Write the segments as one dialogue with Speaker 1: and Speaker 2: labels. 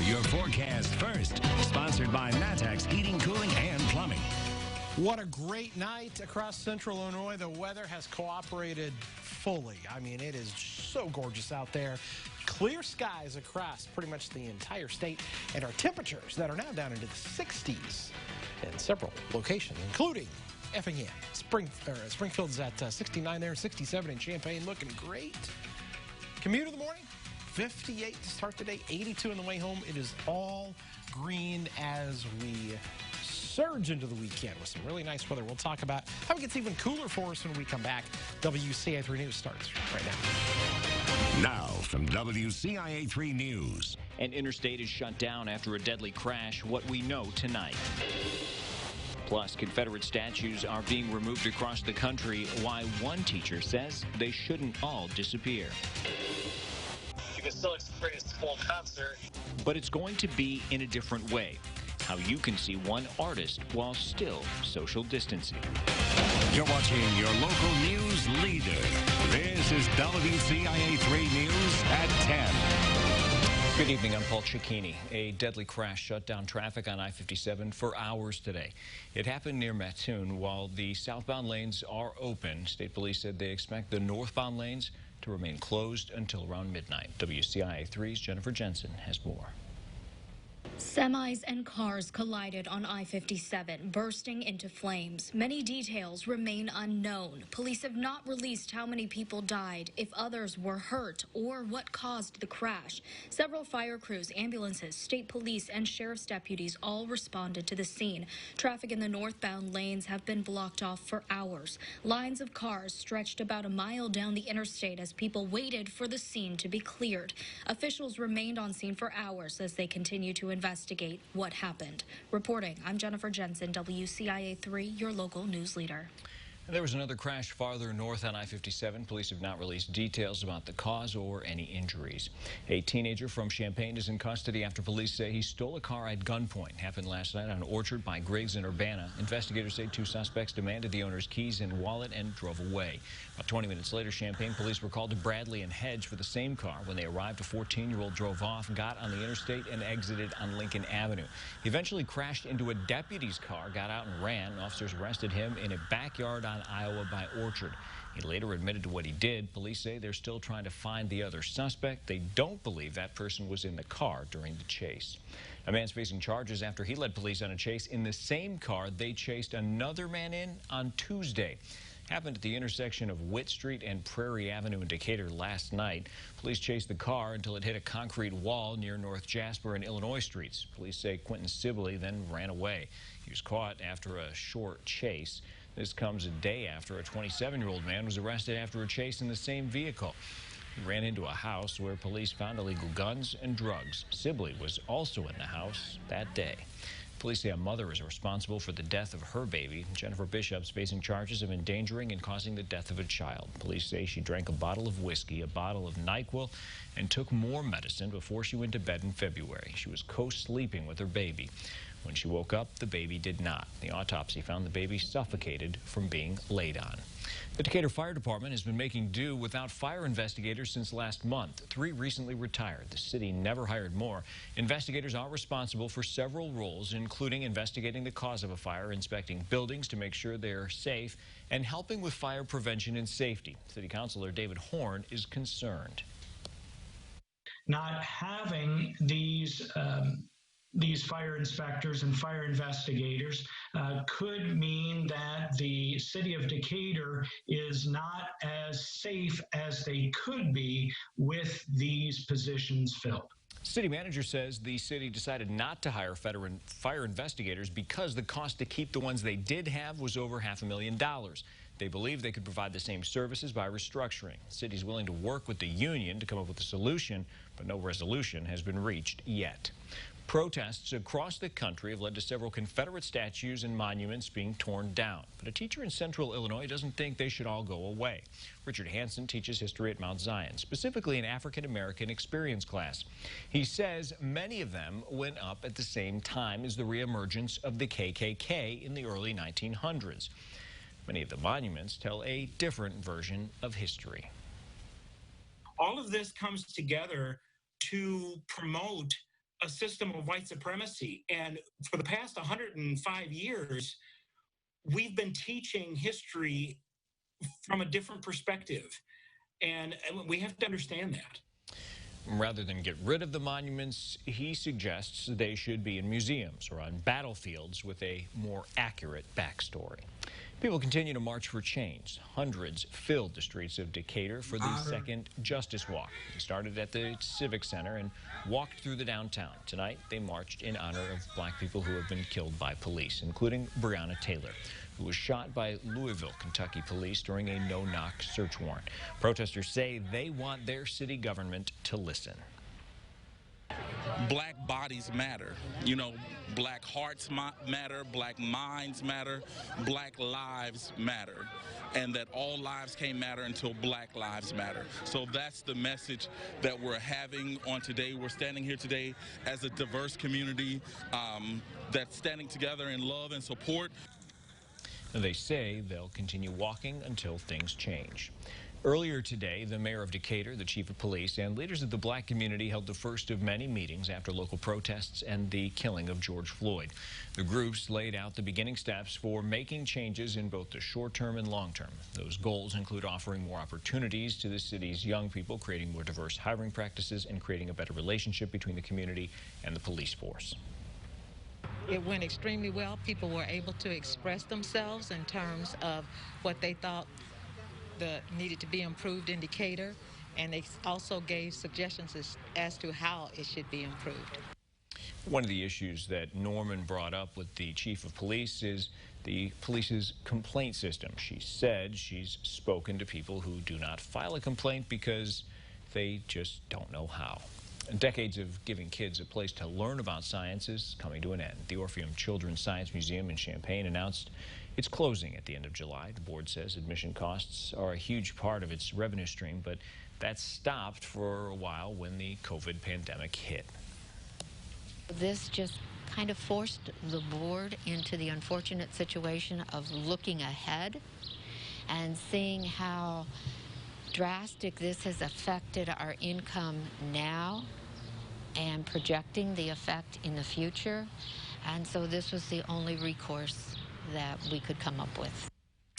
Speaker 1: your forecast first. Sponsored by Matex Heating, Cooling, and Plumbing.
Speaker 2: What a great night across central Illinois. The weather has cooperated fully. I mean, it is so gorgeous out there. Clear skies across pretty much the entire state, and our temperatures that are now down into the 60s in several locations, including Effingham. Springfield's at 69 there, 67 in Champaign, looking great. Commute of the morning, 58 to start the day, 82 on the way home. It is all green as we surge into the weekend with some really nice weather. We'll talk about how it gets even cooler for us when we come back. WCIA 3 News starts right now.
Speaker 1: Now from WCIA 3 News.
Speaker 3: An interstate is shut down after a deadly crash. What we know tonight. Plus, Confederate statues are being removed across the country. Why one teacher says they shouldn't all disappear.
Speaker 4: You can still experience the full concert,
Speaker 3: but it's going to be in a different way. How you can see one artist while still social distancing.
Speaker 1: You're watching your local news leader. This is WCIA 3 News at 10.
Speaker 3: Good evening, I'm Paul CICCHINI. A deadly crash shut down traffic on I-57 for hours today. It happened near Mattoon. While the southbound lanes are open, state police said they expect the northbound lanes to remain closed until around midnight. WCIA 3's Jennifer Jensen has more.
Speaker 5: Semis and cars collided on I-57, bursting into flames. Many details remain unknown. Police have not released how many people died, if others were hurt, or what caused the crash. Several fire crews, ambulances, state police, and sheriff's deputies all responded to the scene. Traffic in the northbound lanes have been blocked off for hours. Lines of cars stretched about a mile down the interstate as people waited for the scene to be cleared. Officials remained on scene for hours as they continue to investigate what happened. Reporting, I'm Jennifer Jensen, WCIA 3, your local news leader.
Speaker 3: There was another crash farther north on I-57. Police have not released details about the cause or any injuries. A teenager from Champaign is in custody after police say he stole a car at gunpoint. Happened last night on Orchard by Griggs and Urbana. Investigators say two suspects demanded the owner's keys and wallet and drove away. About 20 minutes later, Champaign police were called to Bradley and Hedge for the same car. When they arrived, a 14-year-old drove off, got on the interstate, and exited on Lincoln Avenue. He eventually crashed into a deputy's car, got out and ran. Officers arrested him in a backyard on Iowa by Orchard. He later admitted to what he did. Police say they're still trying to find the other suspect. They don't believe that person was in the car during the chase. A man's facing charges after he led police on a chase in the same car they chased another man in on Tuesday. Happened at the intersection of Witt Street and Prairie Avenue in Decatur last night. Police chased the car until it hit a concrete wall near North Jasper and Illinois Streets. Police say Quentin Sibley then ran away. He was caught after a short chase. This comes a day after a 27-year-old man was arrested after a chase in the same vehicle. He ran into a house where police found illegal guns and drugs. Sibley was also in the house that day. Police say a mother is responsible for the death of her baby. Jennifer Bishop's facing charges of endangering and causing the death of a child. Police say she drank a bottle of whiskey, a bottle of NyQuil, and took more medicine before she went to bed in February. She was co-sleeping with her baby. When she woke up, the baby did not. The autopsy found the baby suffocated from being laid on. The Decatur Fire Department has been making do without fire investigators since last month. 3 recently retired. The city never hired more. Investigators are responsible for several roles, including investigating the cause of a fire, inspecting buildings to make sure they're safe, and helping with fire prevention and safety. City Councilor David Horn is concerned.
Speaker 6: Not having these fire inspectors and fire investigators could mean that the city of Decatur is not as safe as they could be with these positions filled.
Speaker 3: City manager says the city decided not to hire fire investigators because the cost to keep the ones they did have was over $500,000. They believe they could provide the same services by restructuring. The city is willing to work with the union to come up with a solution, but no resolution has been reached yet. Protests across the country have led to several Confederate statues and monuments being torn down. But a teacher in central Illinois doesn't think they should all go away. Richard Hansen teaches history at Mount Zion, specifically an African-American experience class. He says many of them went up at the same time as the reemergence of the KKK in the early 1900s. Many of the monuments tell a different version of history.
Speaker 7: All of this comes together to promote a system of white supremacy. And for the past 105 years, we've been teaching history from a different perspective. And we have to understand that.
Speaker 3: Rather than get rid of the monuments, he suggests they should be in museums or on battlefields with a more accurate backstory. People continue to march for change. Hundreds filled the streets of Decatur for the second Justice Walk. It started at the Civic Center and walked through the downtown. Tonight, they marched in honor of black people who have been killed by police, including Breonna Taylor, who was shot by Louisville, Kentucky police during a no-knock search warrant. Protesters say they want their city government to listen.
Speaker 8: Black bodies matter. You know, black hearts matter, black minds matter, black lives matter, and that all lives can't matter until black lives matter. So that's the message that we're having on today. We're standing here today as a diverse community that's standing together in love and support.
Speaker 3: They say they'll continue walking until things change. Earlier today, the mayor of Decatur, the chief of police, and leaders of the black community held the first of many meetings after local protests and the killing of George Floyd. The groups laid out the beginning steps for making changes in both the short term and long term. Those goals include offering more opportunities to the city's young people, creating more diverse hiring practices, and creating a better relationship between the community and the police force.
Speaker 9: It went extremely well. People were able to express themselves in terms of what they thought needed to be improved in Decatur, and they also gave suggestions as to how it should be improved.
Speaker 3: One of the issues that Norman brought up with the chief of police is the police's complaint system. She said she's spoken to people who do not file a complaint because they just don't know how. Decades of giving kids a place to learn about science is coming to an end. The Orpheum Children's Science Museum in Champaign announced it's closing at the end of July. The board says admission costs are a huge part of its revenue stream, but that stopped for a while when the COVID pandemic hit.
Speaker 10: This just kind of forced the board into the unfortunate situation of looking ahead and seeing how drastic this has affected our income now and projecting the effect in the future. And so this was the only recourse that we could come up with.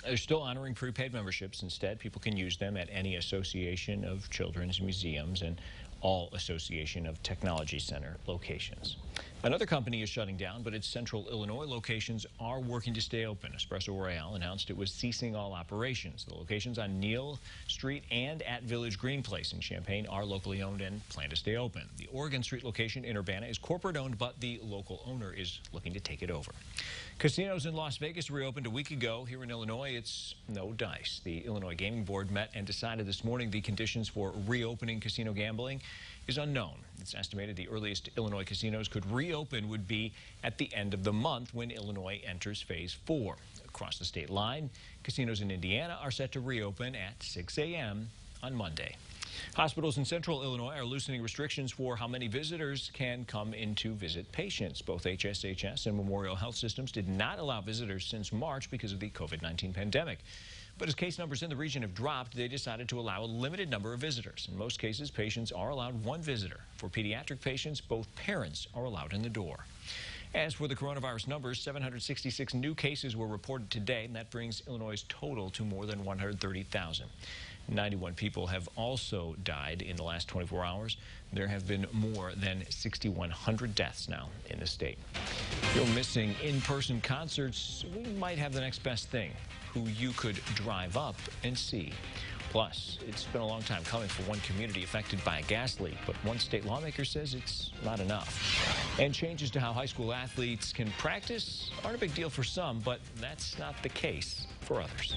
Speaker 3: They're still honoring prepaid memberships. Instead, people can use them at any association of children's museums and all Association of Technology Center locations. Another company is shutting down, but its Central Illinois locations are working to stay open. Espresso Royale announced it was ceasing all operations. The locations on Neal Street and at Village Green Place in Champaign are locally owned and plan to stay open. The Oregon Street location in Urbana is corporate owned, but the local owner is looking to take it over. Casinos in Las Vegas reopened a week ago. Here in Illinois, it's no dice. The Illinois Gaming Board met and decided this morning the conditions for reopening casino gambling is unknown. It's estimated the earliest Illinois casinos could reopen would be at the end of the month when Illinois enters Phase 4. Across the state line, casinos in Indiana are set to reopen at 6 a.m. on Monday. Hospitals in central Illinois are loosening restrictions for how many visitors can come in to visit patients. Both HSHS and Memorial Health Systems did not allow visitors since March because of the COVID-19 pandemic. But as case numbers in the region have dropped, they decided to allow a limited number of visitors. In most cases, patients are allowed one visitor. For pediatric patients, both parents are allowed in the door. As for the coronavirus numbers, 766 new cases were reported today, and that brings Illinois' total to more than 130,000. 91 people have also died in the last 24 hours. There have been more than 6,100 deaths now in the state. If you're missing in-person concerts, we might have the next best thing, who you could drive up and see. Plus, it's been a long time coming for one community affected by a gas leak, but one state lawmaker says it's not enough. And changes to how high school athletes can practice aren't a big deal for some, but that's not the case for others.